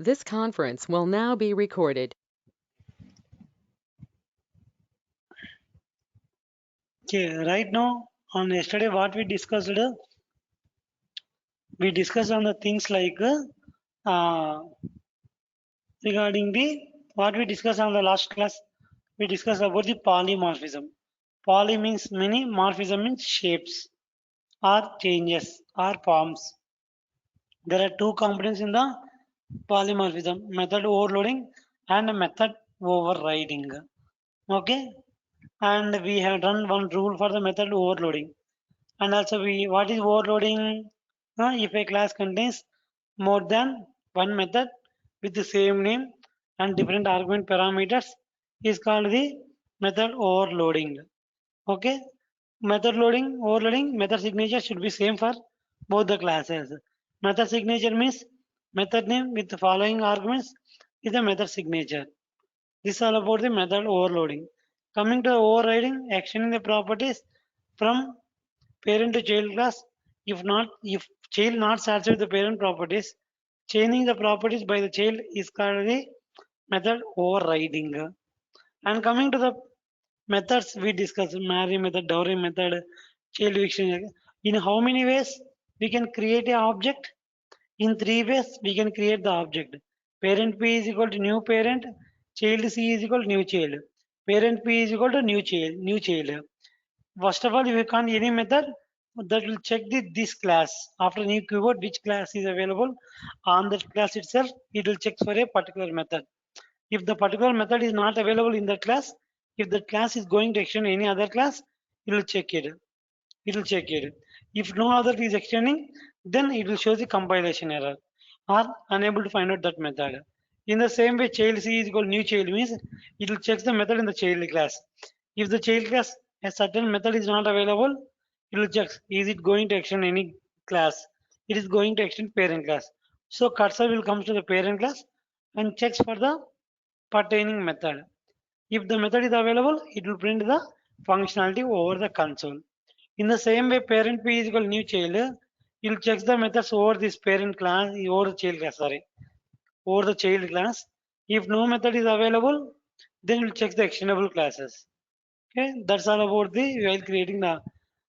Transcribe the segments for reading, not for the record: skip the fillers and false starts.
This conference will now be recorded. Okay, right now on yesterday what we discussed, on the things like regarding the what we discussed on the last class. We discussed about the polymorphism. Poly means many, morphism means shapes or changes or forms. There are two components in the polymorphism: method overloading and method overriding. Okay, and we have done one rule for the method overloading. And also what is overloading? If a class contains more than one method with the same name and different argument parameters is called the method overloading. Okay, method signature should be same for both the classes. Method signature means method name with the following arguments is the method signature. This is all about the method overloading. Coming to overriding, extending the properties from parent to child class. If child not satisfies the parent properties, changing the properties by the child is called the method overriding. And coming to the methods we discussed, marry method, dowry method, child eviction. In how many ways we can create an object? In three ways we can create the object. Parent P is equal to new parent, child C is equal to new child. Parent P is equal to new child. First of all, if you can't any method, that will check this class. After new keyword, which class is available on that class itself, it will check for a particular method. If the particular method is not available in that class, if the class is going to extend any other class, it will check it. It will check it. If no other is extending, then it will show the compilation error or unable to find out that method. In the same way, child C is equal to new child means it will check the method in the child class. If the child class a certain method is not available, it will check is it going to extend any class. It is going to extend parent class. So cursor will come to the parent class and checks for the pertaining method. If the method is available, it will print the functionality over the console. In the same way, parent P is equal to new child, it will check the methods over this parent class, over the child class, sorry, over the child class. If no method is available, then we'll check the extendable classes. Okay, that's all about the while creating the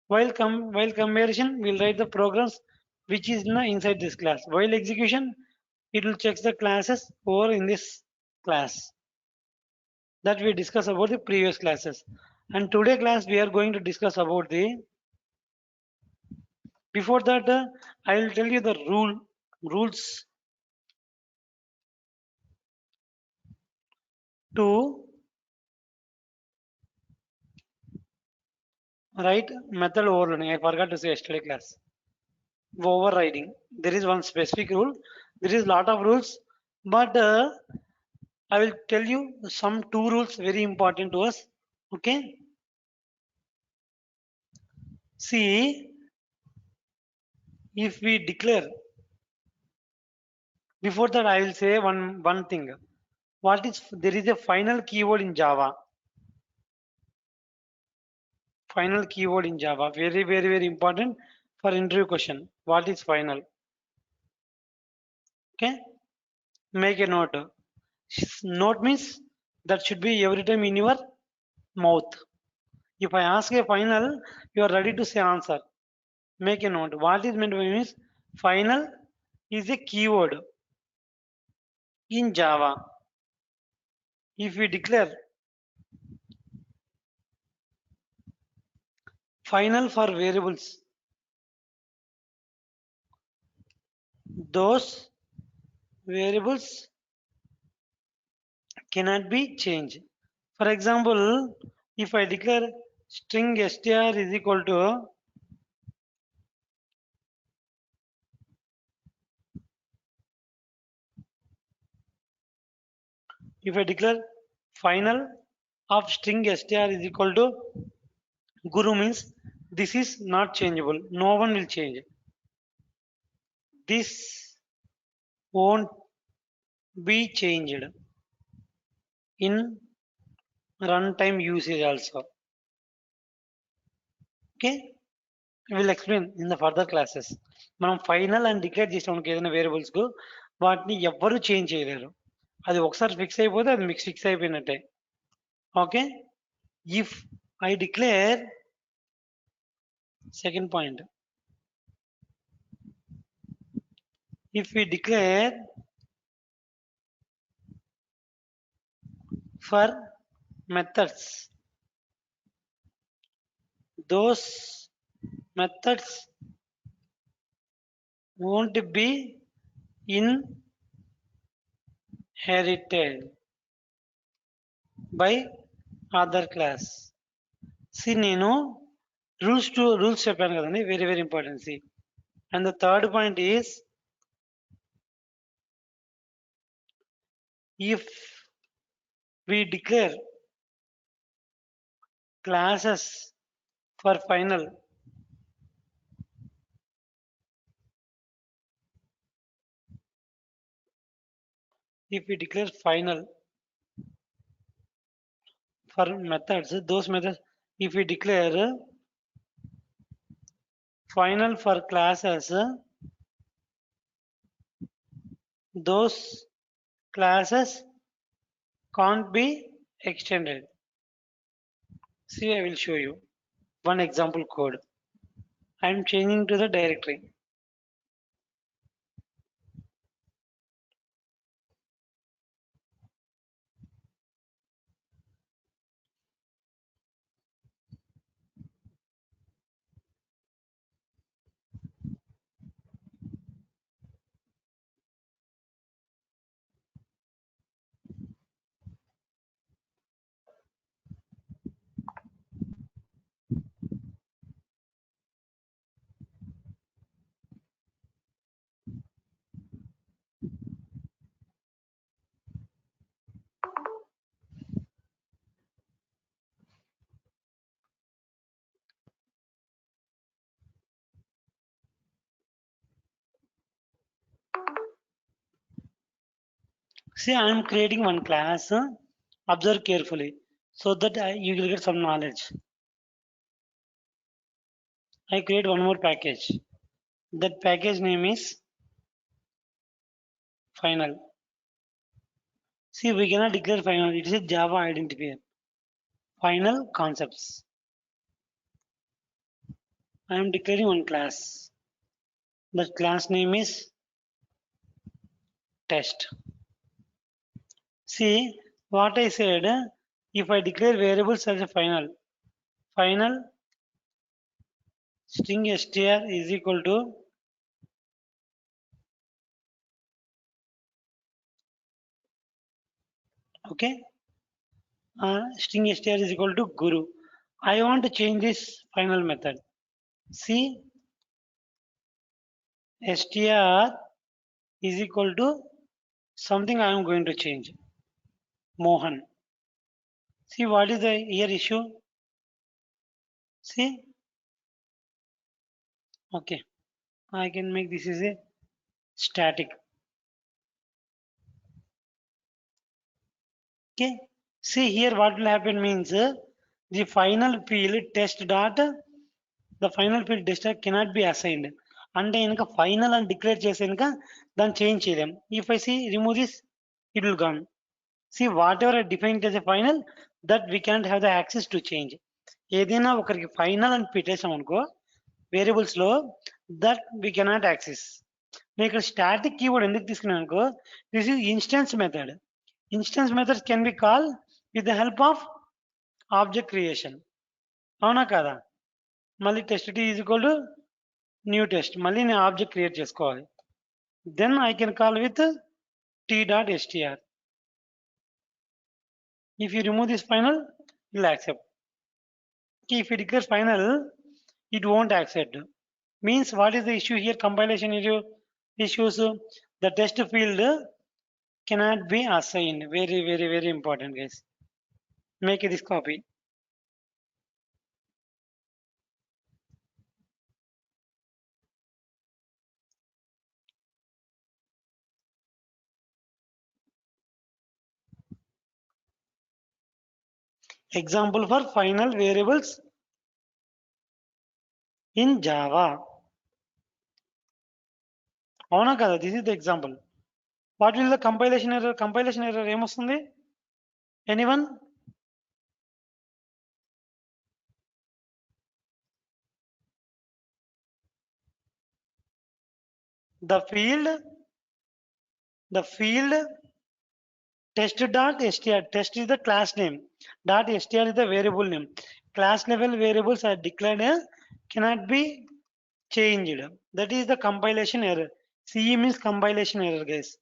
while comparison, we'll write the programs which is inside this class. While execution, it will check the classes over in this class that we discussed about the previous classes. And today class we are going to discuss about the before that I will tell you the rules to write method overloading. I forgot to say yesterday class. Overriding. There is one specific rule. There is lot of rules, but I will tell you some two rules very important to us. Okay. See, if we declare before that, I will say one thing. What is there is a final keyword in Java. Final keyword in Java. Very, very, very important for interview question. What is final? Okay. Make a note. Note means that should be every time in your mouth. If I ask a final, you are ready to say answer. Make a note. What is meant by means final is a keyword in Java. If we declare final for variables, those variables cannot be changed. For example, if I declare string str is equal to if I declare final of string str is equal to guru means this is not changeable. No one will change. This won't be changed in runtime usage also. Okay, we will explain in the further classes. మనం final and declare చేసినాం ఏదైనా variables కు వాటిని ఎవ్వరు change చేయలేరు. అది ఒకసారి fix అయిపోతే అది మీకు ఫిక్స్ అయిపోయినట్టే. Okay. If I declare second point. If we declare for methods, those methods won't be inherited by other class. See, నేను rules చెప్పాను కదండి, very very important. See, and the third point is, if we declare classes for final, if we declare final for methods, those methods, if we declare final for classes, those classes can't be extended. See, I will show you one example code. I am changing to the directory. See, I am creating one class. Observe carefully so that you will get some knowledge. I create one more package. That package name is final. See, we cannot declare final. It is a Java identifier. Final concepts. I am declaring one class. That class name is test. See what I said. If I declare variables as a final string str is equal to okay, string str is equal to guru. I want to change this final method. See, str is equal to something I am going to change. Mohan. See what is the here issue? See, okay, I can make this is a static. Okay, see here what will happen means the final field test dot the final field test cannot be assigned. అంటే కనుక final అని declare చేసి కనుక దాన్ని change చేయలేం. If I see remove this, it will gone. See whatever I defined as a final, that we can't have the access to change. ఏదైనా ఒకరికి final అని పెట్టేసాం అనుకో వేరియబుల్స్ లో, దట్ we cannot access. నేను ఇక్కడ స్టాటిక్ కీవర్డ్ ఎందుకు తీసుకున్నాను అనుకో, this is instance method. Instance methods can be call with the help of object creation. అవునా కదా? మళ్ళీ test t is equal to new test, మళ్ళీ నేను ఆబ్జెక్ట్ క్రియేట్ చేసుకోవాలి. Then I can call with t dot STR. If you remove this final, it will accept. Okay, if you declare final, it won't accept. Means what is the issue here? Compilation issue issues. The test field cannot be assigned. Very, very, very important, guys. Make this copy. Example for final variables in Java. Avuna kada? This is the example. What will the compilation error? Compilation error ఏమొస్తుంది? Anyone? The field test.str. Test is the class name. .str is the variable name. Class level variables are declared cannot be changed. That is the compilation error. CE means compilation error, guys.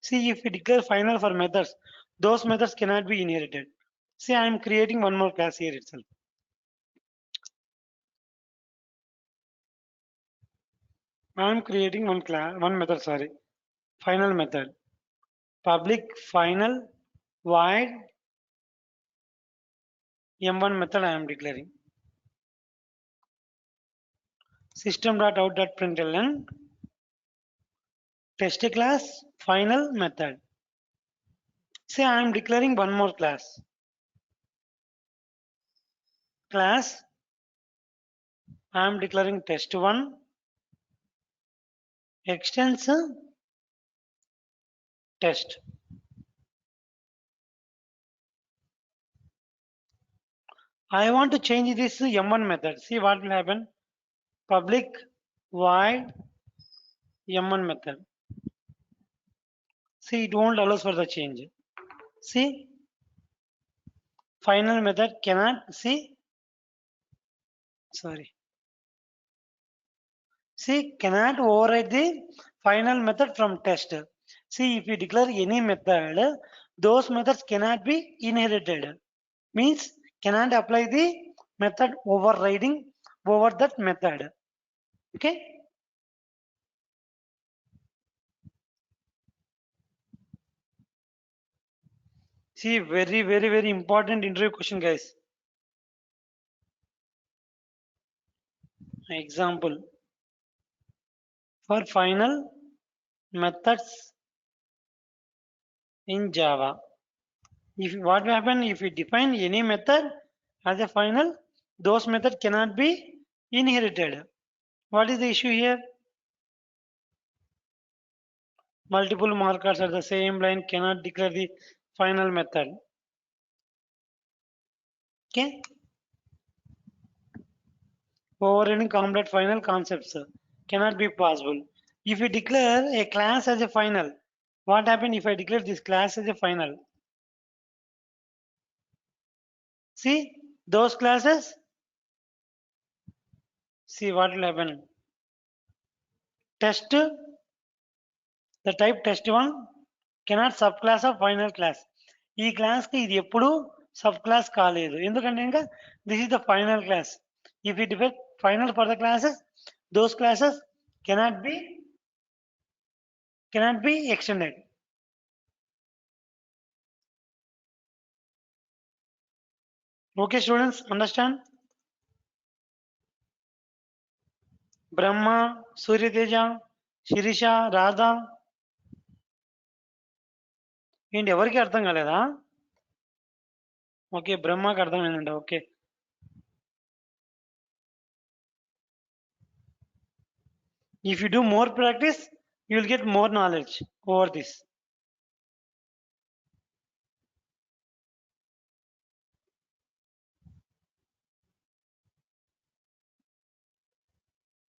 See, if we declare final for methods, those methods cannot be inherited. See, I am creating one more class here itself. I am creating one class, one method, sorry, final method. Public final void m1 method I am declaring. System.out.println test class final method. Say I am declaring one more class. Class I am declaring test1 extends test. I want to change this m1 method. See what will happen. Public void m1 method. See, it won't allow for the change. See, final method cannot see. Sorry. See, cannot override the final method from test. See, if you declare any method, those methods cannot be inherited. Means cannot apply the method overriding over that method. Okay. See, very important interview question, guys. Example for final methods in Java. If what will happen if we define any method as a final, those method cannot be inherited. What is the issue here? Multiple markers at the same line cannot declare the final method. Okay. Overriding complex final concepts cannot be possible. If we declare a class as a final, what happen if I declare this class as a final? See those classes. See what will happen. Test the type test1 cannot subclass of final class. ఈ class కి ఇది ఎప్పుడు sub class కాలేదు ఎందుకంటే ఇంకా this is the final class if it defect final for the classes those classes cannot be extended. Okay students, understand? బ్రహ్మ సూర్యతేజ శిరీష రాధ ఏంటి ఎవరికి అర్థం కాలేదా? ఓకే బ్రహ్మకి అర్థమైందండి. Okay if you do more practice you will get more knowledge over this.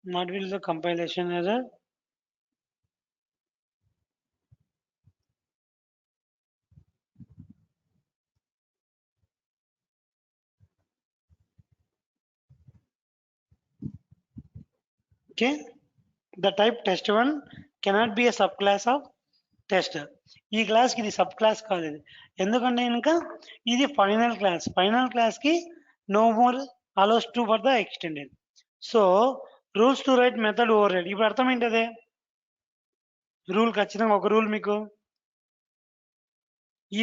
What will the compilation error? Okay, the type test1 cannot be a subclass of test. ఈ class కి ఇది sub class కాదు ఇది ఎందుకంటే కనుక ఇది final class కి no more allows to for the extended. So rules to write method override ఇప్పుడు అర్థం ఏంటదే రూల్ ఖచ్చితంగా ఒక రూల్ మీకు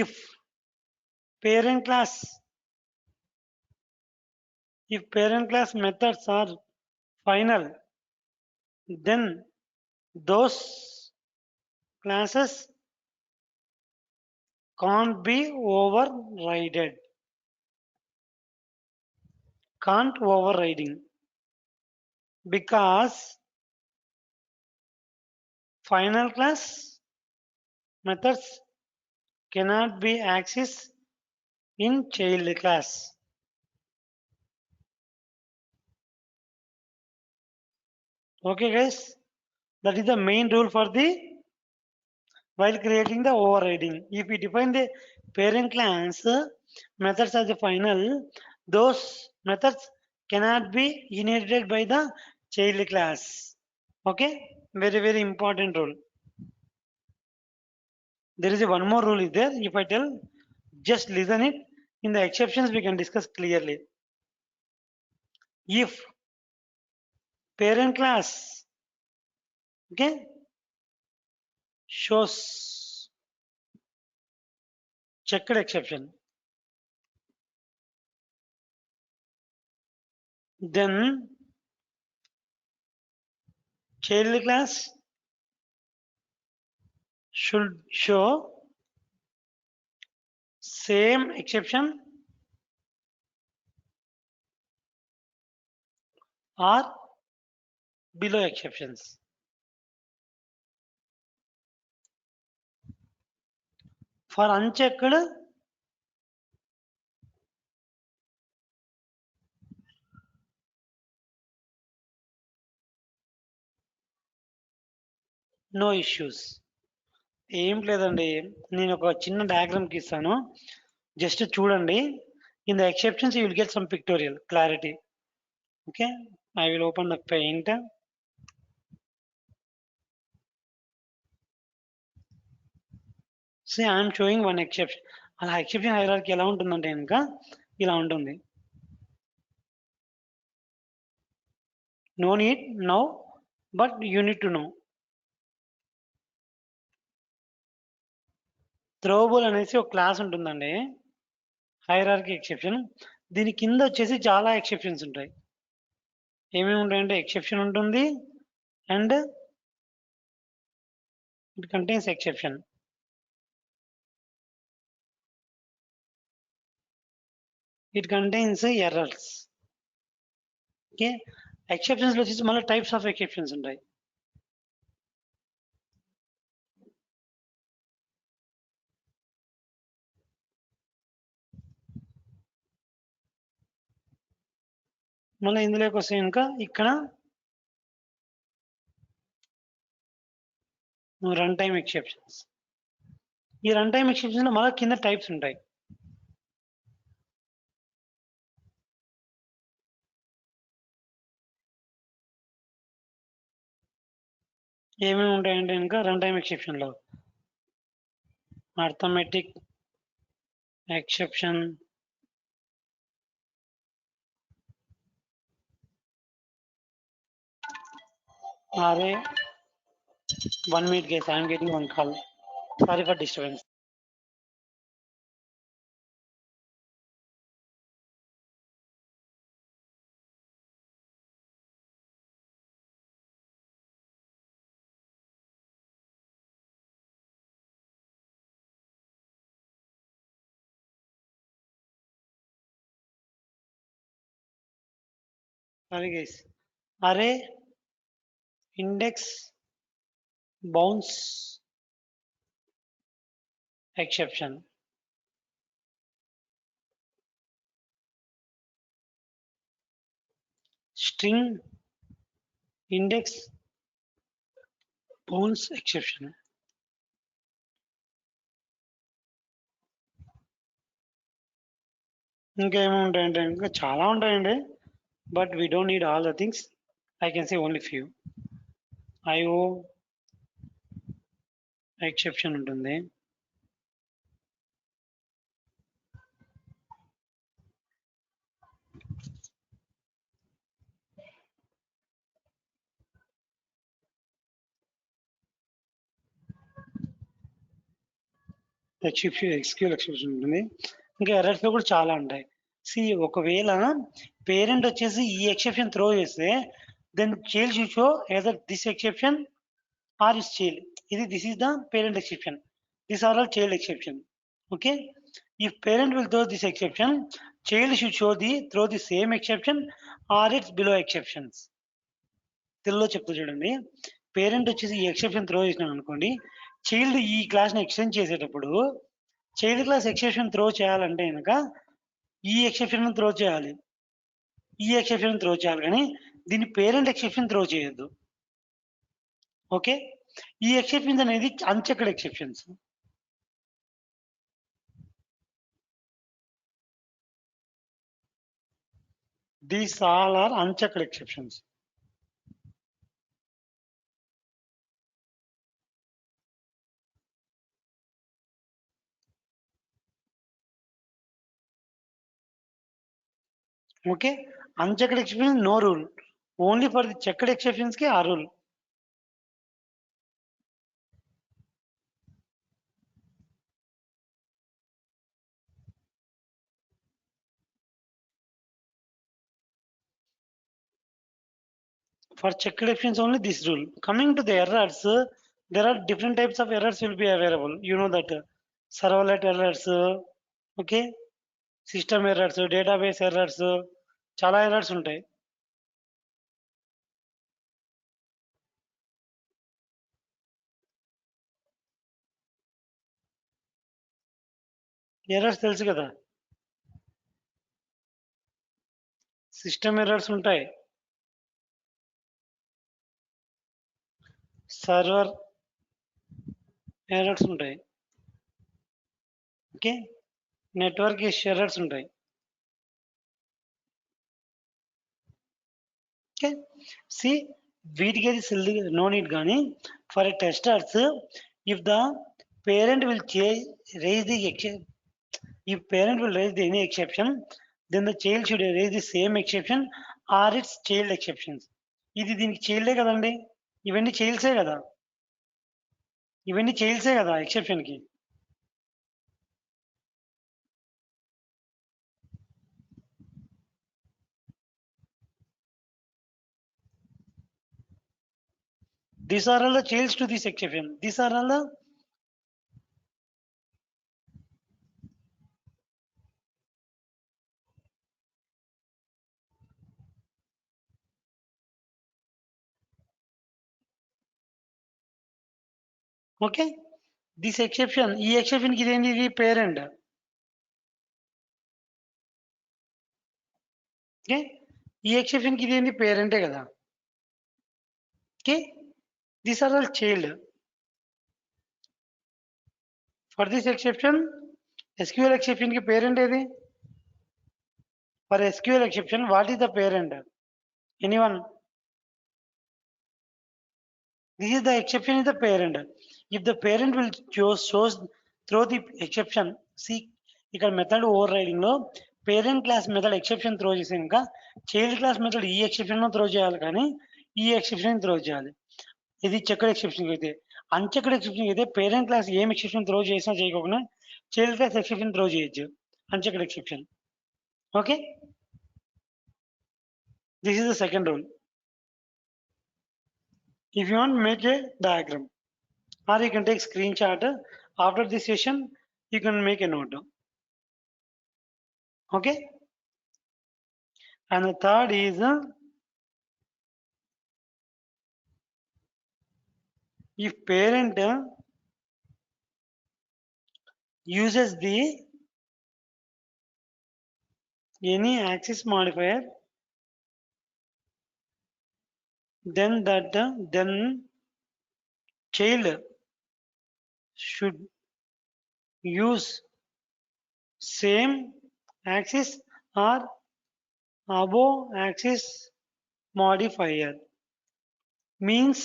if parent class methods are final then those classes can't be overridden. Can't overriding because final class methods cannot be accessed in child class. Okay, guys, that is the main rule for the while creating the overriding. If we define the parent class methods as the final, those methods cannot be inherited by the child class. Okay, very very important rule. There is a one more rule is there. If I tell, just listen it. In the exceptions, we can discuss clearly. If parent class, okay, shows checked exception, then child class should show same exception or below exceptions. For unchecked, no issues. ఏం లేదండి, నేను ఒక చిన్న diagram గీస్తాను, just చూడండి. In the exceptions you will get some pictorial clarity. Okay, I will open the paint. So I'm showing one exception. అలా exception hierarchy ఎలా ఉంటుందంటే కనుక ఇలా ఉంటుంది. No need know, but you need to know. Throwable అనేసి ఒక class ఉంటుందండి, hierarchy exception. దీని కింద వచ్చేసి చాలా ఎక్సెప్షన్స్ ఉంటాయి. ఏమేమి ఉంటాయంటే ఎక్సెప్షన్ ఉంటుంది and it contains exception. It contains errors. Okay, exceptions లో వచ్చేసి మళ్ళీ టైప్స్ ఆఫ్ ఎక్సెప్షన్స్ ఉంటాయి. మళ్ళీ ఇందులోకి వస్తే ఇంకా ఇక్కడ రన్ టైమ్ ఎక్సెప్షన్స్. ఈ రన్ టైమ్ ఎక్సెప్షన్స్ లో మళ్ళీ కింద టైప్స్ ఉంటాయి. ఏమేమి ఉంటాయంటే ఇంకా రన్ టైమ్ ఎక్సెప్షన్ లో అర్థమెటిక్ ఎక్సెప్షన్, అరే 1 minute guys, I am getting one call. Sorry for disturbance. Sorry guys. Array, index, bounce, exception. String, index, bounce, exception. ఇంకేమి ఉంటాయంటే ఇంకా చాలా ఉంటాయండి, but we don't need all the things. I can say only few. IO exception ఉంటుంది, XQL exception ఉంటుంది, ఇంకా errors లో కూడా చాలా ఉంటాయి. సి ఒకవేళ పేరెంట్ వచ్చేసి ఈ ఎక్సెప్షన్ త్రో చేస్తే then child should show either this exception or is child. ఇది this is the parent exception, this are all child exception. Okay, if parent will throw this exception, child should show the throw the same exception or its below exceptions. తెలుగులో చెప్తా చూడండి, parent వచ్చేసి ఈ exception throw చేసినాను అనుకోండి, child ఈ క్లాస్‌ని extend చేసేటప్పుడు child class exception throw చేయాలంటే గనక ఈ ఎక్సెప్షన్‌ని త్రో చేయాలి. ఈ ఎక్సెప్షన్ త్రో చేయాలి గానీ దీన్ని పేరెంట్ ఎక్సెప్షన్ త్రో చేయొద్దు. ఓకే. ఈ ఎక్సెప్షన్స్ అనేది unchecked exceptions. These all are unchecked exceptions. Okay. Unchecked exceptions, no rule. Only for the checked exceptions ki are rule. For checked exceptions only this rule. Coming to the errors, there are different types of errors will be available. You know that servlet errors, okay, system errors, database errors, చాలా errors ఉంటాయి. Errors తెలుసు కదా, system errors ఉంటాయి, server errors ఉంటాయి, okay, network errors ఉంటాయి. Okay, C వీటికి అది silly no need కానీ for a testers if the parent will raise the exception, if parent will raise the any exception, then the child should raise the same exception or its child exceptions. ఇది దీనికి చైల్డే కదండి, ఇవన్నీ చైల్డ్సే కదా, ఇవన్నీ చైల్డ్సే కదా ఎక్సెప్షన్కి. These are all the childs to this exception. These are all the okay. This exception, ఈ exception కి ఇదేంటి, ఇది పేరెంట్. ఓకే, ఈ ఎక్సెప్షన్ కి ఇదేంటి పేరెంటే కదా. Okay, these are all child. For this exception SQL exception కి పేరెంట్ ఏది? For SQL exception, what is the parent? Anyone? This is the exception is the parent. If the parent will shows throw the exception, see ఇక్కడ method over riding లో parent class method exception throw చేసి ఇంకా child class method ఈ exception throw చేయాలి కానీ ఈ exception throw చేయాలి. ఇది చెక్డ్ ఎక్సెప్షన్ అయితే. అన్చెక్డ్ ఎక్సెప్షన్ అయితే పేరెంట్ క్లాస్ ఏం ఎక్సెప్షన్ త్రో చేసినా చేయకుండా చైల్డ్ క్లాస్ ఎక్సెప్షన్ త్రో చేయొచ్చు, unchecked exception. Okay, this is the second rule. If you want, make a diagram or you can take screenshot. After this session you can make a note. Okay, and the third is if parent uses the any access modifier, then child should use same axis or above axis modifier. Means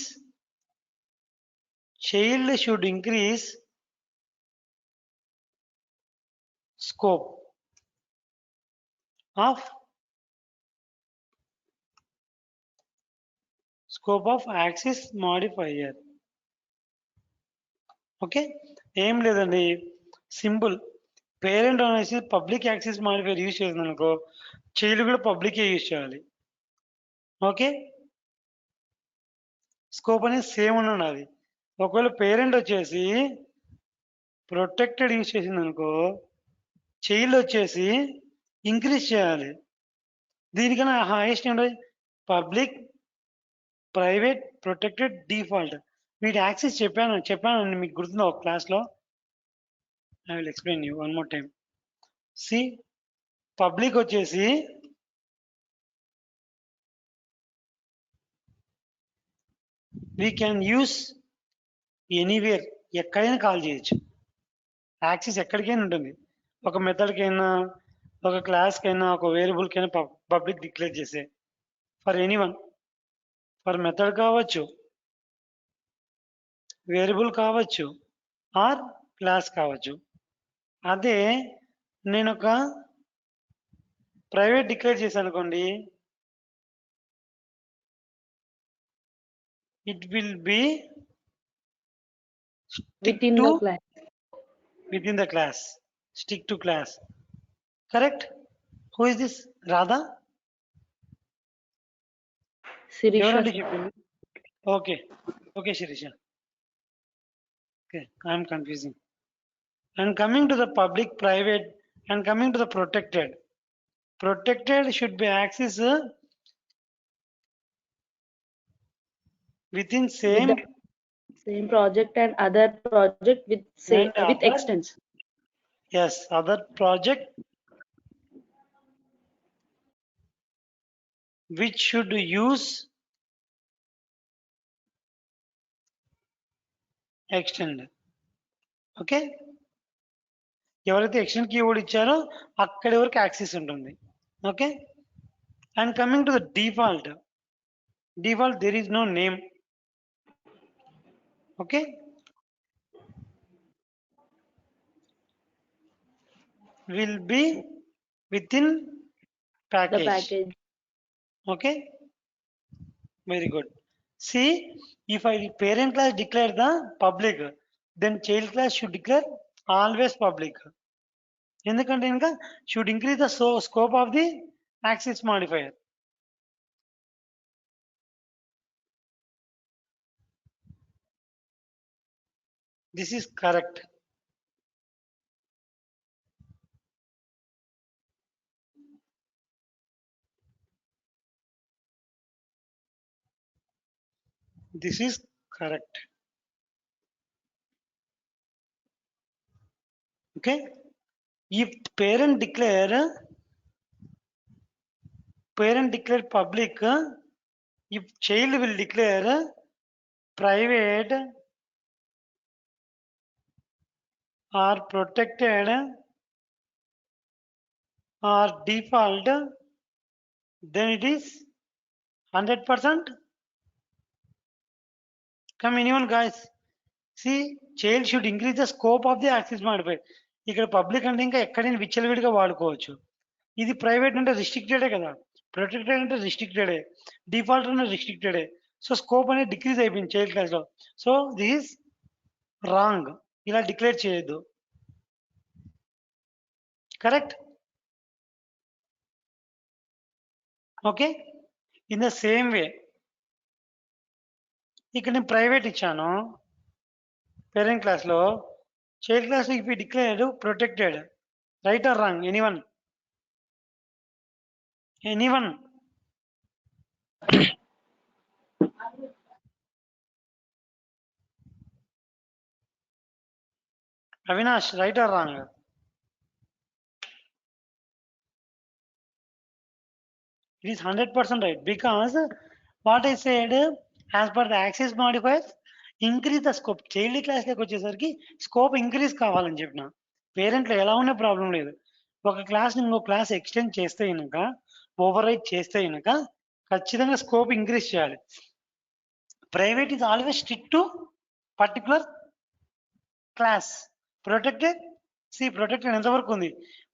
child should increase scope of axis modifier. Okay, ఏం లేదండి, simple. Parent అనేసి public access modifier use చేసింది అనుకో, child కూడా పబ్లికే use చేయాలి. Okay, scope అనేది same ఉండాలి. ఒకవేళ పేరెంట్ వచ్చేసి ప్రొటెక్టెడ్ యూజ్ చేసింది అనుకో, చైల్డ్ వచ్చేసి ఇంక్రీజ్ చేయాలి. దీనికన్నా హైయెస్ట్ ఏంటో పబ్లిక్, ప్రైవేట్, ప్రొటెక్టెడ్, డిఫాల్ట్. వీటి యాక్సెస్ చెప్పాను మీకు గుర్తుందా ఒక క్లాస్లో? I will explain you one more time. See public వచ్చేసి వీ క్యాన్ యూస్ ఎనీవేర్, ఎక్కడైనా కాల్ చేయొచ్చు. యాక్సెస్ ఎక్కడికైనా ఉంటుంది. ఒక మెథడ్కైనా, ఒక క్లాస్కైనా, ఒక వేరియబుల్కైనా పబ్లిక్ డిక్లేర్ చేసే ఫర్ ఎనీవన్. ఫర్ మెథడ్ కావచ్చు, వేరియబుల్ కావచ్చు, ఆర్ క్లాస్ కావచ్చు. అదే నేను ఒక ప్రైవేట్ డిక్లేర్ చేశాను అనుకోండి, it will be stick within to the class. within the class, stick to class. Correct? Who is this? Radha? Sirisha. ఎవరండి చెప్పింది? Okay okay Sirisha. Okay, I am confusing. And coming to the public, private, and coming to the protected. Protected should be accessed within With same the same project and other project with say and with other, extents. yes, other project which should use extend. Okay, ఎవరైతే extend keyword ఇచ్చారో అక్కడి వరకు access ఉంటుంది. Okay, and coming to the default, there is no name. Okay, will be within The package. package. Okay, very good. See, if I parent class declare the public, then child class should declare always public. ఎందుకంటే ఇంకా should increase the scope of the access modifier. This is correct. This is correct. Okay, if parent declare public, if child will declare private or protected or default, then it is 100%. Come anyone guys? See, child should increase the scope of the access modifier. ఇక్కడ public అంటే ఇంకా ఎక్కడైనా విచ్చలవిడిగా వాడుకోవచ్చు. ఇది private అంటే రిస్ట్రిక్టెడే కదా, protected అంటే రిస్ట్రిక్టెడే, డిఫాల్ట్ అంటే రిస్ట్రిక్టెడే. సో స్కోప్ అనేది డిక్రీజ్ అయిపోయింది చైల్డ్ క్లాస్లో. సో దిస్ ఈస్ రాంగ్, ఇలా డిక్లేర్ చేయొద్దు. Correct? Okay, in the same way ఇక్కడ నేను ప్రైవేట్ ఇచ్చాను పేరెంట్ క్లాస్లో, చైల్డ్ క్లాస్లో if declared protected, right are wrong? Anyone? Anyone? Avinash, right are wrong? It is 100% right, because what I said, as per the access modifiers, increase the scope. Child క్లాస్లోకి వచ్చేసరికి scope increase కావాలని చెప్పిన. పేరెంట్లో ఎలా ఉన్న problem లేదు. ఒక class ఇంకో class extend చేస్తే కనుక, ఓవర్ రైట్ చేస్తే కనుక ఖచ్చితంగా స్కోప్ ఇంక్రీజ్ చేయాలి. Private is always strict to particular class. Protected, protected ఎంతవరకు ఉంది?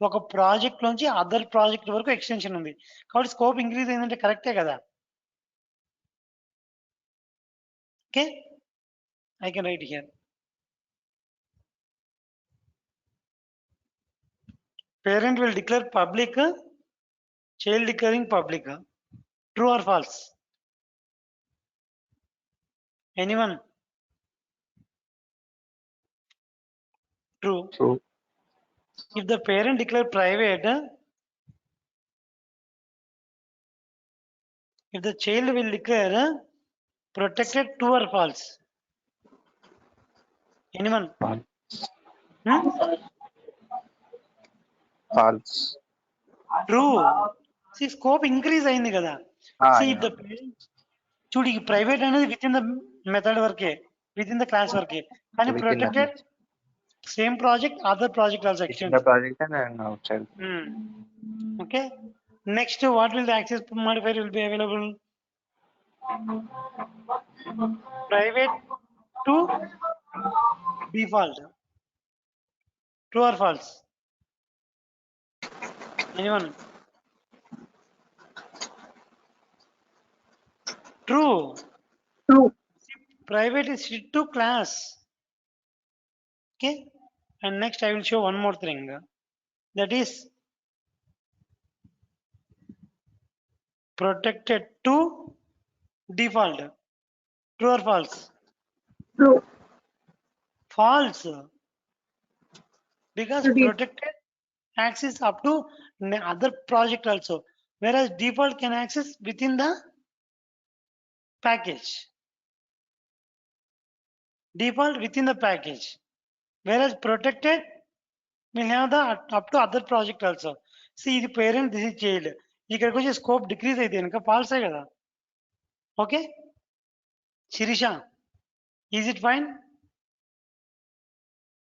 ఒక ప్రాజెక్ట్ నుంచి అదర్ ప్రాజెక్ట్ వరకు ఎక్స్టెన్షన్ ఉంది, కాబట్టి స్కోప్ ఇంక్రీజ్ అయిందంటే కరెక్టే కదా. Okay, I can write here. Parent will declare public, child declaring public. True or false? Anyone? True. True. If the parent declare private, if the child will declare protected, true or false? Anyone? False. Hmm? False. True. See, scope increase అయింది కదా. See, if Yeah. the చూడు ఈ private అనేది with in the method వరకే, with in the class వరకే, కానీ Within the protected same project other project also within extend. the project and outside. Okay. Next, what will the access modifier will be available? Private to default. True or false? Anyone? True. True. Private is strict to class. Okay. And next I will show one more thing. That is protected to default. True or false? True. False. Because True. protected access up to other project also. Whereas default can access within the package. Default within the package. Whereas protected will have the up to other project also. See, ఇది parent, this is child. ఇక్కడికి వచ్చి scope decrease అయితే కనుక ఫాల్సే కదా. Okay Sirisha, is it fine?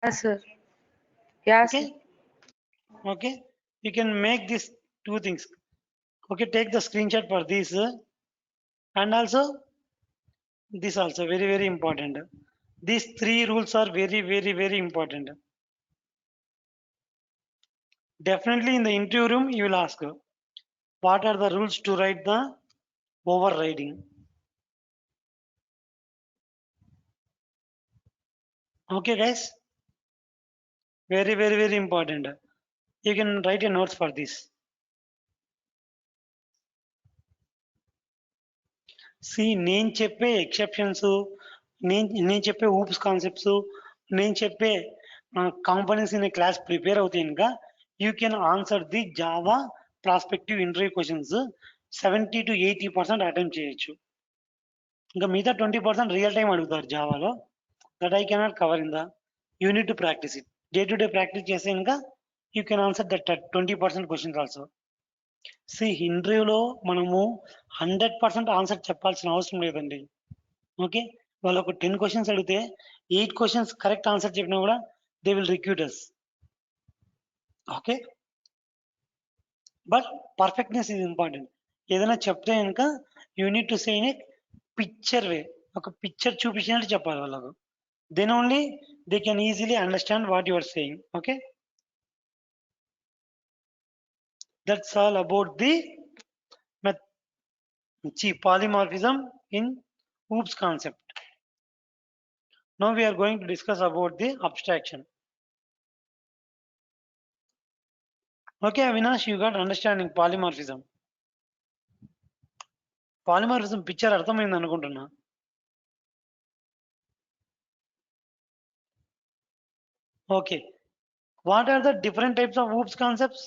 Yes, sir. Yes, Okay. sir. Okay, you can make these two things. Okay, take the screenshot for this and also this also very important. These three rules are very important. Definitely in the interview room you will ask what are the rules to write the overriding. Okay guys, very important. You can write a notes for this. See, నేను చెప్పే exceptions, నేను చెప్పే oops concepts, నేను చెప్పే components in class prepare అవుతాయి ఇంకా you can answer the Java prospective interview questions 70 to 80% attempt చేయొచ్చు. ఇంకా మిగతా 20% రియల్ టైం అడుగుతారు జావాలో. That I cannot cover in the unit to practice it. Day to day practice చేస్తే ఇంకా you can answer that 20% questions also. See ఇంటర్వ్యూలో మనము 100% answer చెప్పాల్సిన అవసరం లేదండి. ఓకే, వాళ్ళు ఒక 10 క్వశ్చన్స్ అడిగితే 8 క్వశ్చన్స్ కరెక్ట్ ఆన్సర్ చెప్పినా కూడా they will recruit us. Okay, but perfectness is important. ఏదైనా చెప్తే కనుక you need to say in a picture way, ఒక పిక్చర్ చూపించినట్టు చెప్పాలి వాళ్ళకు. Then only they can easily understand what you are saying. Okay, that's all about the polymorphism in OOPS concept. Now we are going to discuss about the abstraction. Okay, Avinash, you got understanding polymorphism. Polymorphism picture అర్థమైంది అనుకుంటున్నా. Okay, what are the different types of OOPS concepts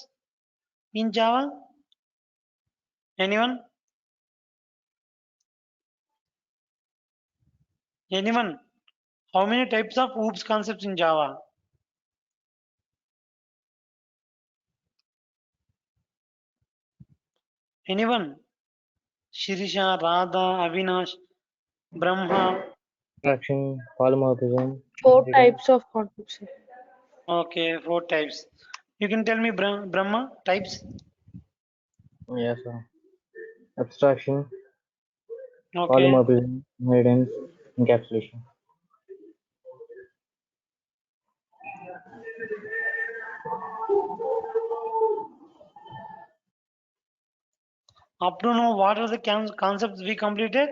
in Java? Anyone? Anyone? How many types of OOPS concepts in Java? Anyone? Shirisha, Radha, Avinash, Brahma. Abstraction, polymorphism. 4 inheritance. types of concepts, sir. Okay, 4 types. You can tell me Brahma types. Yes, sir. Abstraction, Okay. polymorphism, inheritance, encapsulation. Up to now, what are the concepts we completed?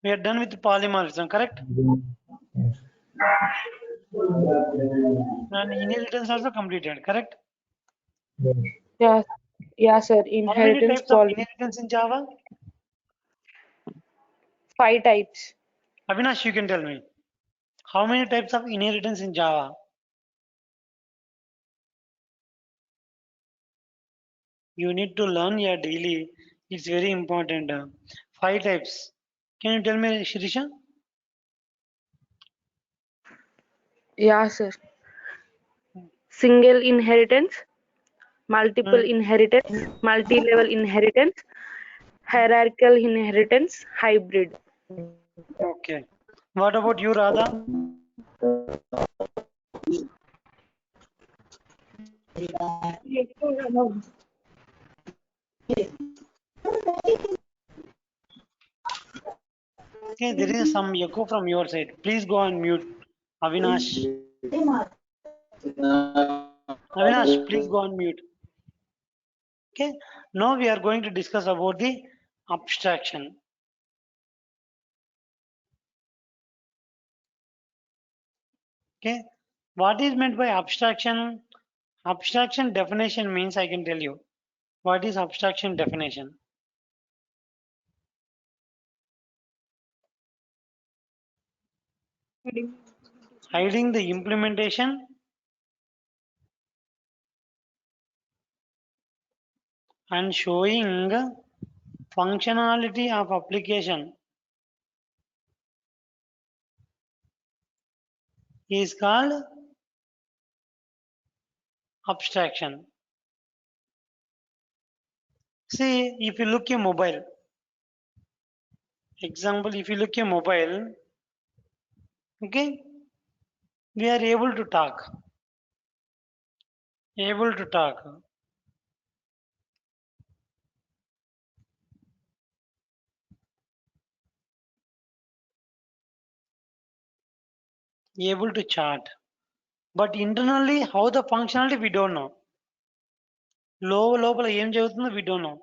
We are done with polymorphism, correct? Yes. And inheritance also completed, correct? Yeah, yeah, sir. How many Inheritance types of poly. inheritance in Java? 5 types. Avinash, you can tell me. How many types of inheritance in Java? You need to learn your daily. It's very important. 5 types. Can you tell me, Shirisha? Yeah, sir. Single inheritance, multiple inheritance, multi-level inheritance, hierarchical inheritance, hybrid. Okay. What about you, Radha? Okay, there is some echo from your side. Please go on mute. Avinash. Avinash, please go on mute. Okay. Now we are going to discuss about the abstraction. Okay. What is meant by abstraction? Abstraction definition means I can tell you. What is abstraction definition? Hiding the implementation and showing functionality of application is called abstraction. See, if you look a mobile, example, if you look a mobile, okay, we are able to talk, able to chat. But internally, how the functionality we don't know. లోపల ఏం జరుగుతుందో we don't know.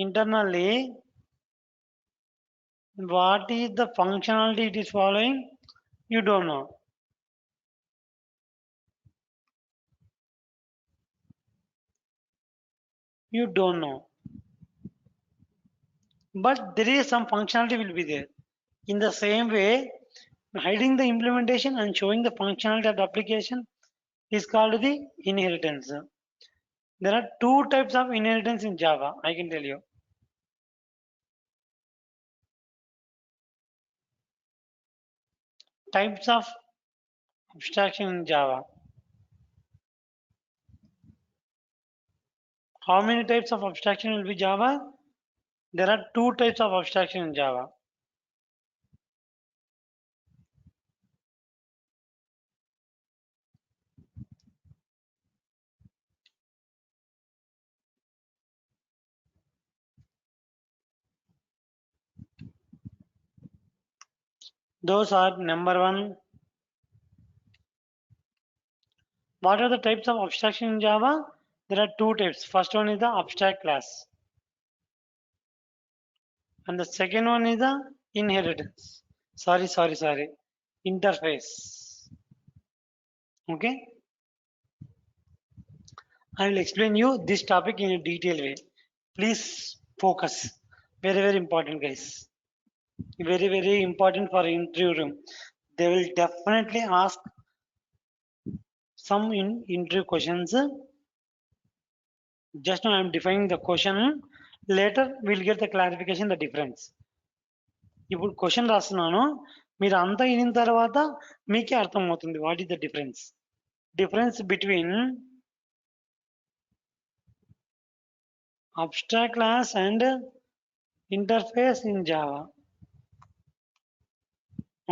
Internally, what is the functionality it is following, you don't know. You don't know. But there is some functionality will be there. In the same way, hiding the implementation and showing the functionality of the application is called the inheritance. There are two types of inheritance in Java, I can tell you. Types of abstraction in Java. How many types of abstraction will be Java? There are two types of abstraction in Java. Those are number one. What are the types of abstraction in Java? There are two types. First one is the abstract class, and the second one is the inheritance. Sorry. Interface. Okay. I will explain you this topic in a detailed way. Please focus. Very important, guys. Very important for interview room. They will definitely ask some interview questions. Just now I am defining the question. Later we'll get the clarification, the difference. ఇప్పుడు question రాస్తున్నాను, మీరు అంతా వినిన తర్వాత మీకే అర్థమవుతుంది what is the difference between abstract class and interface in Java.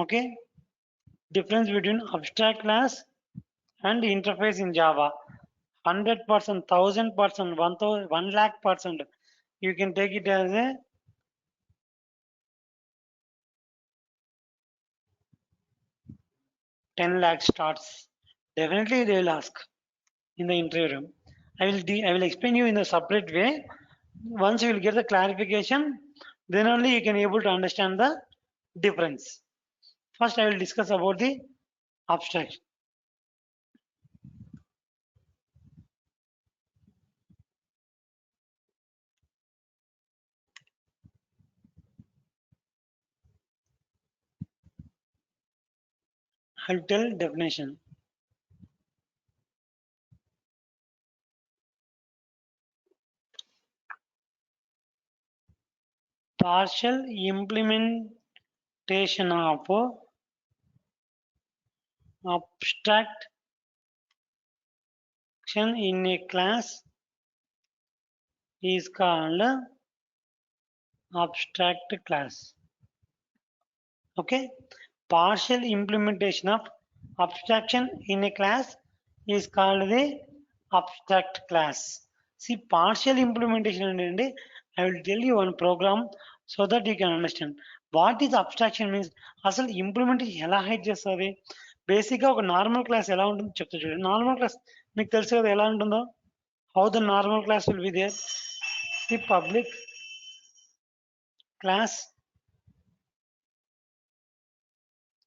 Okay, difference between abstract class and interface in Java. 100%, 1000%, 1,00,000%. You can take it as a 10 lakh starts. Definitely they will ask in the interview room. I will explain you in a separate way. Once you will get the clarification, then only you can able to understand the difference. First I will discuss about the abstraction. I will tell definition. Partial implementation of abstraction in a class is called abstract class. Okay, partial implementation of abstraction in a class is called the abstract class. See, partial implementation and I will tell you one program so that you can understand what is abstraction means. అసలు implementation ఎలా hide చేస్తుంది? బేసిక్గా ఒక normal class ఎలా ఉంటుందో చెప్తా చూడండి. Normal class మీకు తెలుసు కదా ఎలా ఉంటుందో. How the normal class will be there. The public class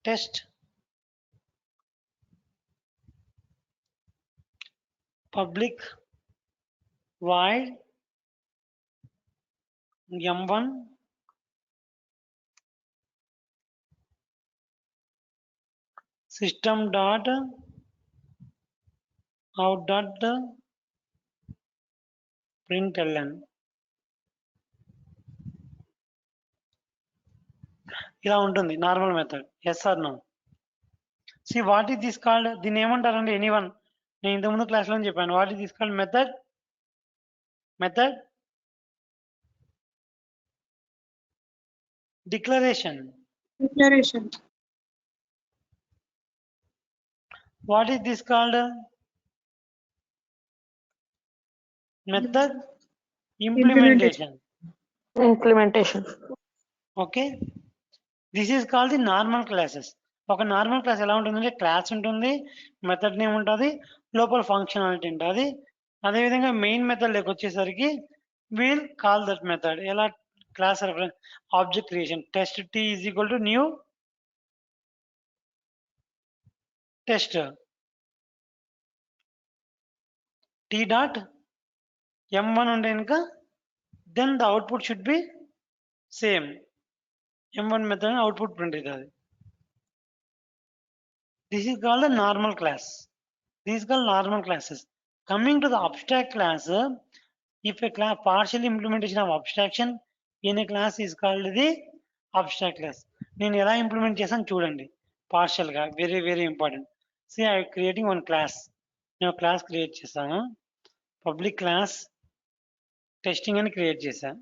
test public void m1 system dot out dot println. ఇలా ఉంటుంది normal method. Yes or no? See what is this called? దీన్ని ఏమంటారండి? Anyone? నేను ఇంతకుముందు క్లాస్లో చెప్పాను. What is this called? Method declaration. What is this called? Method implementation. Okay, this is called the normal classes. ఒక normal class ఎలా ఉంటుందంటే class ఉంటుంది, మెథడ్ నేమ్ ఉంటుంది, లోపల ఫంక్షనాలిటీ ఉంటుంది. అదేవిధంగా మెయిన్ మెథడ్ లెక్క వచ్చేసరికి వీల్ కాల్ దట్ మెథడ్. ఎలా? Class reference object creation test t is equal to new test t dot m1 ఉంటే కనుక then the output should be same. m1 method output print అవుతుంది. This is called a normal class. These called normal classes. Coming to the abstract class, if a class partial implementation of abstraction in a class is called the abstract class. నేను ఎలా implement చేశాను చూడండి. పార్షియల్గా very very important. See I creating one class. నేను class create చేశాను. Public class testing అని create చేశాను.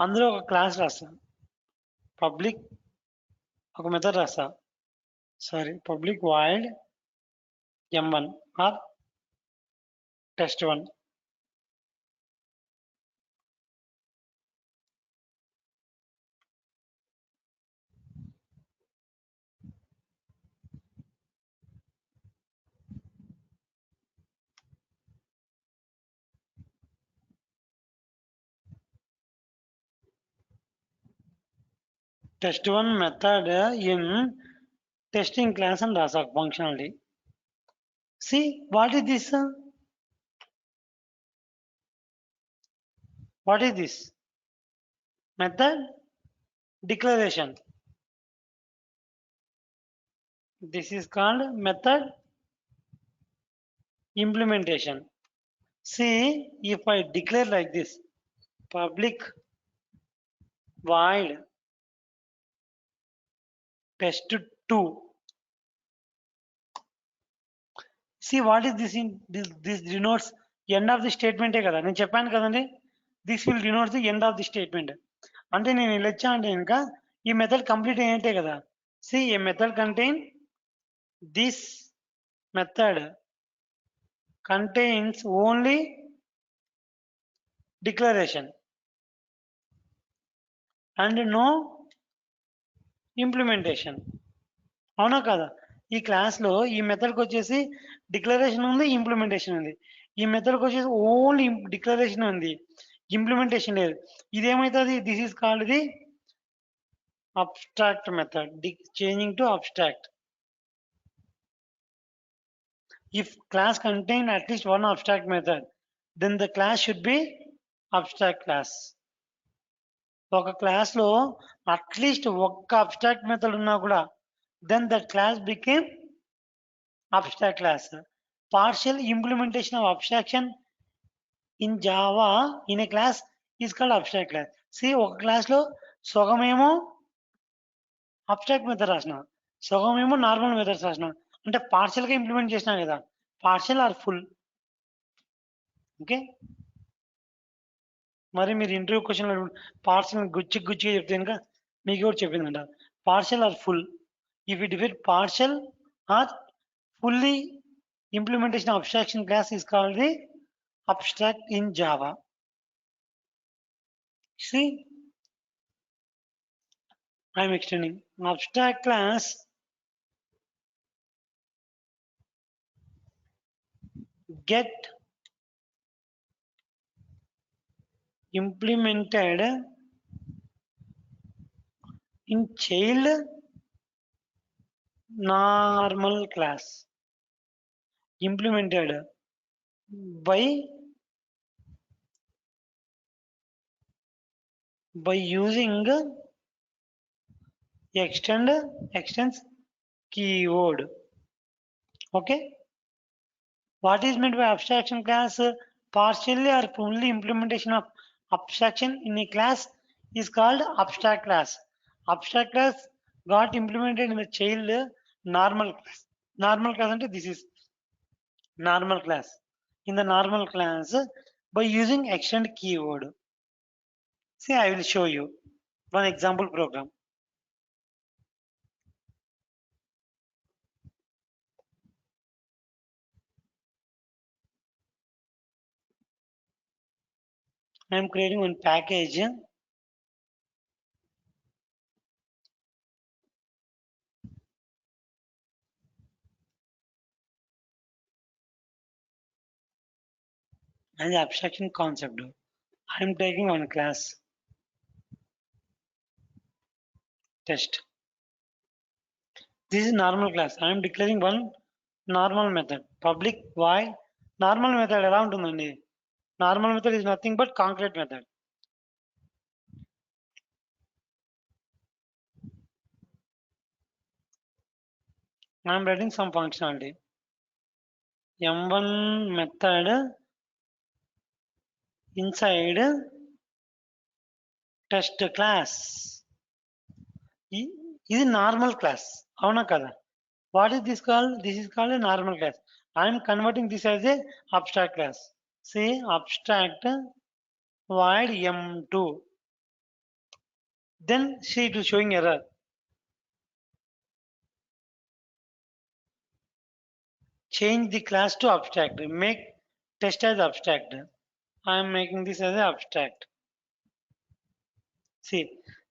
అందులో ఒక క్లాస్ రాస్తాను. పబ్లిక్ ఒక మెథడ్ రాస్తా. Sorry, public void m1 or test1. test1 method in testing class and rasa functionality. See what is this? What is this? Method declaration. This is called method implementation. See, if I declare like this, public void test2. See what is this? In this denotes end of the statement కదా. నేను చెప్పాను కదండి, this will denote the end of the statement. అంటే నేను ఇలా ఇచ్చా అంటే ఇంకా ఈ మెథడ్ కంప్లీట్ అయినట్టే కదా. See, a method contain this method contains only declaration and no implementation. అవునా కదా? ఈ క్లాస్లో ఈ మెథడ్కి వచ్చేసి డిక్లరేషన్ ఉంది, ఇంప్లిమెంటేషన్ ఉంది. ఈ మెథడ్కి వచ్చేసి ఓన్లీ డిక్లరేషన్ ఉంది, ఇంప్లిమెంటేషన్ లేదు. ఇదేమవుతుంది? This is called the abstract method. Changing to abstract. If class contain at least one abstract method, then the class should be abstract class. ఒక క్లాస్ లో అట్లీస్ట్ ఒక్క అబ్స్ట్రాక్ట్ మెథడ్ ఉన్నా కూడా then that class became abstract class. Partial implementation of abstraction in Java in a class is called abstract class. See, ఒక class లో సగమేమో abstract method రాసిన, సగం ఏమో నార్మల్ మెథడ్స్ రాసిన. అంటే పార్షియల్గా ఇంప్లిమెంట్ చేసినా కదా, పార్షియల్ ఆర్ ఫుల్. ఓకే, మరి మీరు ఇంటర్వ్యూ క్వశ్చన్లో పార్షియల్ గుచ్చిగా చెప్తే కనుక మీకు కూడా చెప్పిందంట, partial or full. If it define partial or fully implementation of abstraction class is called the abstract in Java. See, I am extending abstract class get implemented in child normal class, implemented by using extends keyword. Okay, what is meant by abstraction class? Partially or fully implementation of abstraction in a class is called abstract class. Abstract class got implemented in the child normal class. Normal class and this is normal class. In the normal class by using extend keyword. See, I will show you one example program. I am creating one package. And the abstraction concept. I am taking one class test. This is normal class. I am declaring one normal method. Public void normal method around ఉందండి. Normal method is nothing but concrete method. I am writing some functionality. M1 method inside test class. This is normal class. అవునా కదా? What is this called? This is called a normal class. I am converting this as a abstract class. Say abstract void M2. Then see, it is showing error. Change the class to abstract. Make test as abstract. I am making this as a abstract. See,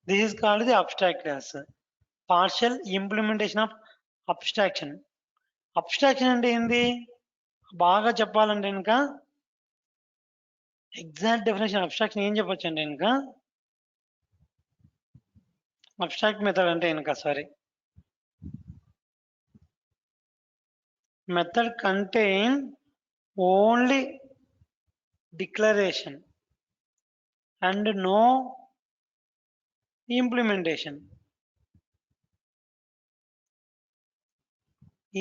this is called the abstract class. Partial implementation of abstraction. Abstraction అంటే ఏంది? బాగా చెప్పాలంటే కనుక exact definition abstraction ఏం చెప్పొచ్చు అంటే కనుక, abstract method అంటే కనుక sorry, method contain only declaration and no implementation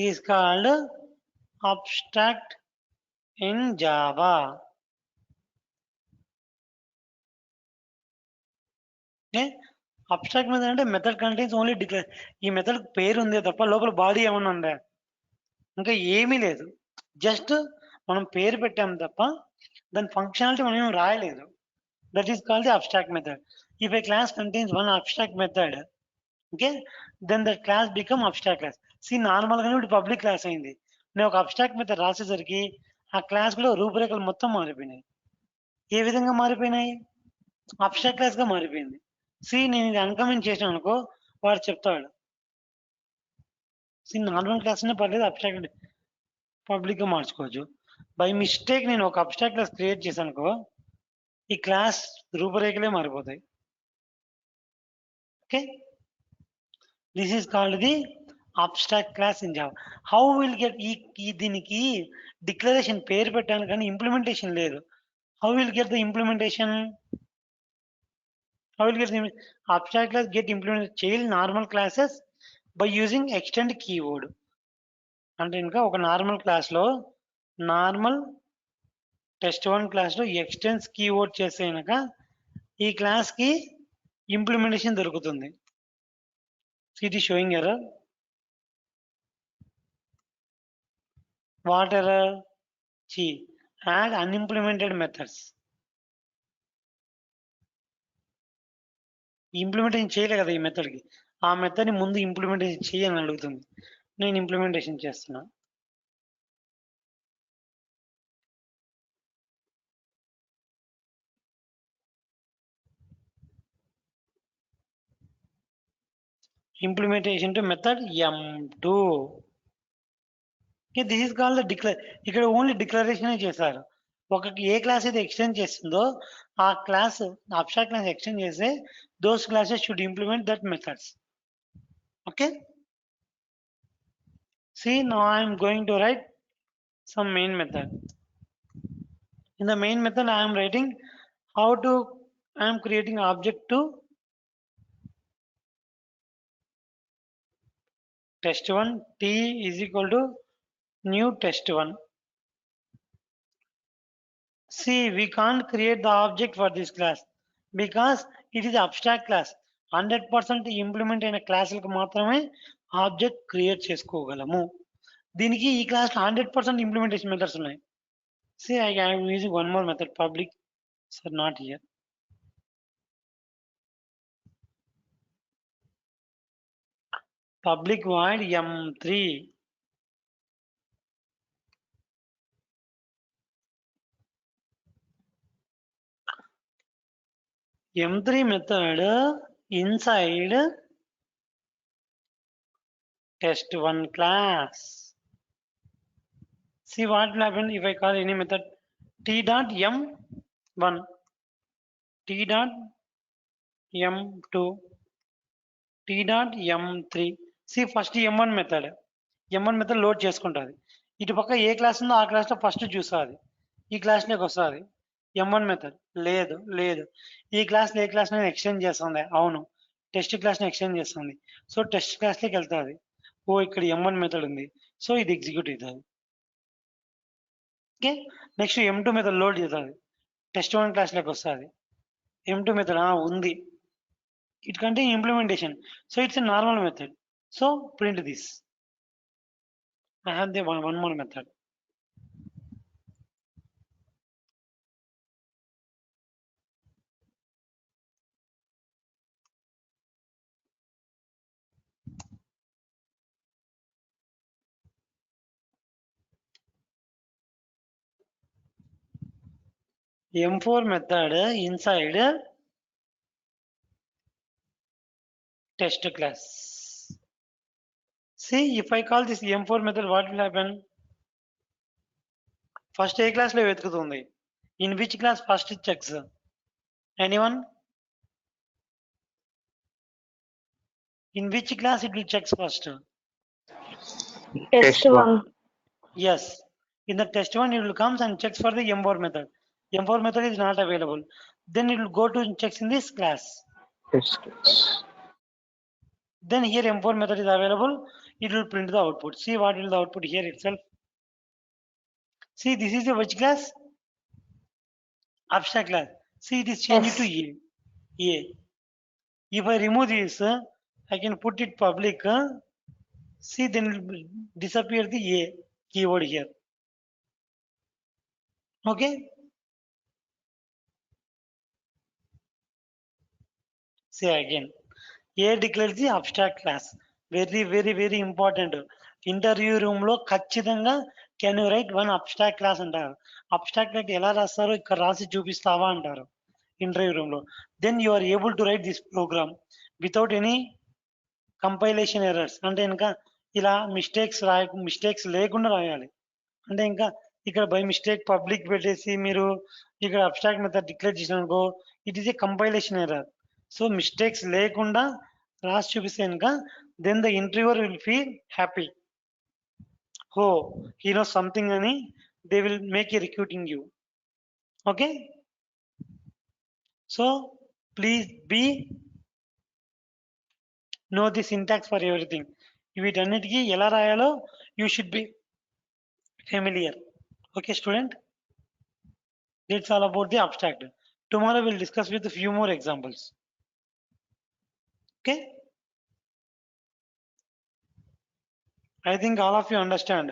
is called abstract in Java. Okay, abstract method అంటే మెథడ్ కంటైన్స్ ఓన్లీ డిక్లేర్. ఈ మెథడ్ పేరు ఉందే తప్ప లోపల బాడీ ఏమన్నా ఉందా? ఇంకా ఏమీ లేదు. జస్ట్ మనం పేరు పెట్టాం తప్ప దాని ఫంక్షనాలిటీ మనం ఏం రాయలేదు. That is called the abstract method. If a class contains one abstract method, okay, then that class become abstract class. నార్మల్గానే ఇప్పుడు పబ్లిక్ క్లాస్ అయింది. నేను ఒక అబ్స్ట్రాక్ట్ మెథడ్ రాసేసరికి ఆ క్లాస్ కూడా రూపురేఖలు మొత్తం మారిపోయినాయి. ఏ విధంగా మారిపోయినాయి? అబ్స్ట్రాక్ట్ క్లాస్ గా మారిపోయింది. నేను ఇది అన్కమెంట్ చేసాను అనుకో, వాడు చెప్తాడు నార్మల్ క్లాస్ అనే పర్లేదు, అబ్స్ట్రాక్ట్ పబ్లిక్ గా మార్చుకోవచ్చు. బై మిస్టేక్ నేను ఒక అబ్స్ట్రాక్ట్ క్లాస్ క్రియేట్ చేశాను అనుకో, ఈ క్లాస్ రూపురేఖలే మారిపోతాయి. Okay, this is called the abstract class in Java. How will get దీనికి డిక్లరేషన్ పేరు పెట్టాను కానీ ఇంప్లిమెంటేషన్ లేదు. How will get the implementation? How will get the abstract class get implemented child normal classes by using extend keyword. అంటే ఇంకా ఒక normal class లో, normal test1 class లో ఎక్స్టెన్స్ కీవర్డ్ చేస్తే కనుక ఈ క్లాస్ కి ఇంప్లిమెంటేషన్ దొరుకుతుంది. See, it is showing error. What error? See, add unimplemented methods. Implementation చేయలే కదా ఈ మెథడ్కి. ఆ మెథడ్ని ముందు ఇంప్లిమెంటేషన్ చేయని అడుగుతుంది. నేను ఇంప్లిమెంటేషన్ చేస్తున్నా. Implementation to method M2. This is called declare. ఇక్కడ ఓన్లీ డిక్లరేషన్ చేశారు. ఏ క్లాస్ అయితే ఎక్స్టెండ్ చేస్తుందో ఆ క్లాస్ అబ్స్ట్రాక్ట్ క్లాస్ ఎక్స్టెండ్ చేస్తే those classes should implement that methods. Okay. See, now I am going to write some main method. In the main method I am writing how to I am creating object to test1 t is equal to new test1. See, we can't create the object for this class because it is abstract class. 100% implement అయిన క్లాసులకు మాత్రమే object create చేసుకోగలము. దీనికి ఈ క్లాస్లో 100% implementation methods ఉన్నాయి. See, I am using one more method, public, so not here. Public void M3. M3 method inside test1 class. See what will happen if I call any method t dot m1, t dot m2, t dot m3. See, first m1 method load చేసుకుంటుంది. ఇటు పక్క ఏ class ఉందో ఆ క్లాస్లో first చూస్తుంది. ఈ క్లాస్లోకి వస్తుంది. M1 method లేదు లేదు. ఈ క్లాస్లో ఏ క్లాస్ ఎక్స్టెండ్ చేస్తుంది. అవును, టెస్ట్ క్లాస్ని ఎక్స్టెండ్ చేస్తుంది. సో టెస్ట్ క్లాస్లోకి వెళ్తుంది. ఓ ఇక్కడ M1 మెథడ్ ఉంది, సో ఇది ఎగ్జిక్యూట్ అవుతుంది. Okay. Next M2 method load చేస్తుంది. test1 క్లాస్లోకి వస్తుంది. M2 మెథడ్ ఉంది. It contain implementation, so it's a normal method. So print this. I have the one more method. M4 method inside test class. See, if I call this M4 method, what will happen? First A class lo వెతుకుతుంది. In which class first it checks? Anyone? In which class it will checks first? Test1. Yes. In the test1 it will comes and checks for the M4 method. M4 method is not available. Then it will go to checks in this class. Test case. Then here M4 method is available. It will print the output. See what will the output here itself. See, this is a which class? Abstract class. See, it is changed to A. A. If I remove this, I can put it public. See, then it will disappear the A keyword here. Okay. Say again. A declares the abstract class. Very important. Interview room లో ఖచ్చితంగా can you write one abstract class అంటారు. Abstract class ఎలా రాస్తారో ఇక్కడ రాసి చూపిస్తావా అంటారు interview room లో. Then you are able to write this program without any compilation errors. అంటే ఇంకా ఇలా మిస్టేక్స్ లేకుండా రాయాలి. అంటే ఇంకా ఇక్కడ బై మిస్టేక్ పబ్లిక్ పెట్టేసి మీరు ఇక్కడ అబ్స్ట్రాక్ట్ మెథడ్ డిక్లేర్ చేసినారనుకో, it is a compilation error. So mistakes లేకుండా రాసి చూపిస్తే కనుక then the interviewer will feel happy. Oh, he knows something and they will make a recruiting you. Okay. So please know the syntax for everything. వీటన్నిటికీ ఎలా రాయాలో you should be familiar. Okay, student. That's all about the abstract. Tomorrow we'll discuss with a few more examples. Okay. I think all of you understand.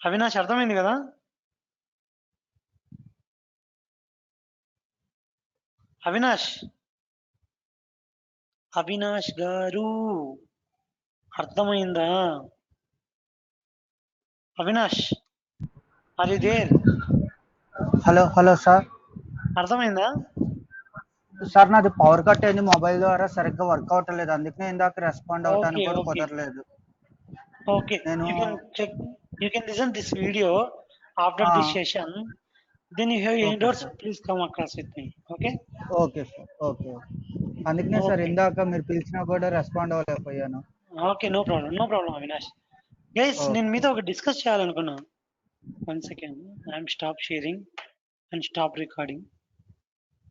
Avinash అర్థమైంది కదా? అవినాష్ గారు అర్థమైందా? Avinash are you there? Hello sir. అర్థమైందా? Sir నాది power cut అయింది, mobile ద్వారా సరిగ్గా work అవట్లేదు, అందుకనే ఇందాక రెస్పాండ్ అవటానికి కూడా Okay. కుదరలేదు. Okay. నేను You can check. You can listen this video after this session. Then you have any Okay, doubts, sir. please come across with me. Okay. Okay sir. Okay. అందుకనే sir Okay. ఇందాక మీరు పిలిచినా కూడా respond అవ్వలేకపోయాను. Okay, no problem, Avinash. Guys, Okay. నేను మీతో ఒక discuss చేయాలనుకున్నా. 1 second. I am stop sharing and stop recording.